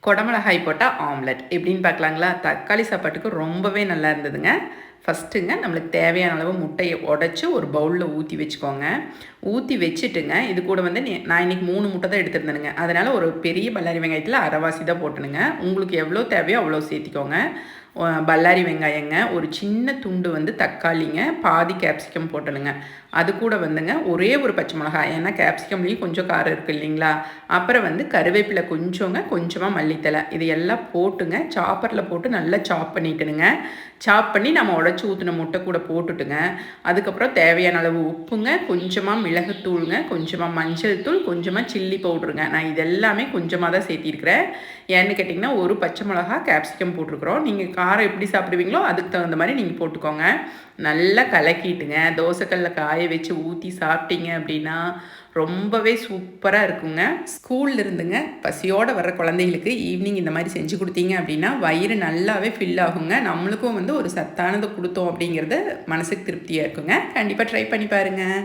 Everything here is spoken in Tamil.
குடமிளகாய் போட்ட ஆம்லெட் எப்படின்னு பார்க்கலாங்களா? தக்காளி சாப்பாட்டுக்கு ரொம்பவே நல்லா இருந்ததுங்க. ஃபஸ்ட்டுங்க நம்மளுக்கு தேவையான அளவு முட்டையை உடைச்சு ஒரு பவுலில் ஊற்றி வச்சுக்கோங்க. ஊற்றி வச்சுட்டுங்க இது கூட வந்து நான் இன்றைக்கி 3 முட்டை தான் எடுத்துருந்தேனுங்க. அதனால் ஒரு பெரிய பல்லாரி வெங்காயத்தில் அரைவாசி தான் போட்டுனுங்க. உங்களுக்கு எவ்வளோ தேவையோ அவ்வளோ சேர்த்திக்கோங்க. பல்லாரி வெங்காயங்க, ஒரு சின்ன துண்டு வந்து தக்காளிங்க, பாதி கேப்சிகம் போட்டணுங்க. அது கூட வந்துங்க ஒரே ஒரு பச்சை மிளகாய், ஏன்னா கேப்சிகம்லேயும் கொஞ்சம் காரம் இருக்குது இல்லைங்களா? அப்புறம் வந்து கருவேப்பிலை கொஞ்சங்க, கொஞ்சமாக மல்லித்தலை, இது எல்லாம் போட்டுங்க சாப்பரில் போட்டு நல்லா சாப் பண்ணிட்டுனுங்க. சாப் பண்ணி நம்ம உடச்சி ஊற்றின முட்டை கூட போட்டுட்டுங்க. அதுக்கப்புறம் தேவையான அளவு உப்புங்க, கொஞ்சமாக மிளகுத்தூளுங்க, கொஞ்சமாக மஞ்சள் தூள், கொஞ்சமாக சில்லி பவுட்ருங்க. நான் இது எல்லாமே கொஞ்சமாக தான் சேர்த்திருக்கிறேன். ஏன்னு கேட்டிங்கன்னா ஒரு பச்சை மிளகா கேப்சிகம் போட்டிருக்கிறோம். நீங்கள் காரம் எப்படி சாப்பிடுவீங்களோ அதுக்கு தகுந்த மாதிரி நீங்கள் போட்டுக்கோங்க. நல்லா கலக்கிட்டுங்க தோசைக்கல்லில் காய வச்சு ஊற்றி சாப்பிட்டீங்க அப்படின்னா ரொம்பவே சூப்பராக இருக்குங்க. ஸ்கூலில் இருந்துங்க பசியோடு வர்ற குழந்தைகளுக்கு ஈவினிங் இந்த மாதிரி செஞ்சு கொடுத்தீங்க அப்படின்னா வயிறு நல்லாவே ஃபில் ஆகுங்க. நம்மளுக்கும் வந்து ஒரு சத்தானதை கொடுத்தோம் அப்படிங்கிறது மனசுக்கு திருப்தியாக இருக்குங்க. கண்டிப்பாக ட்ரை பண்ணி பாருங்கள்.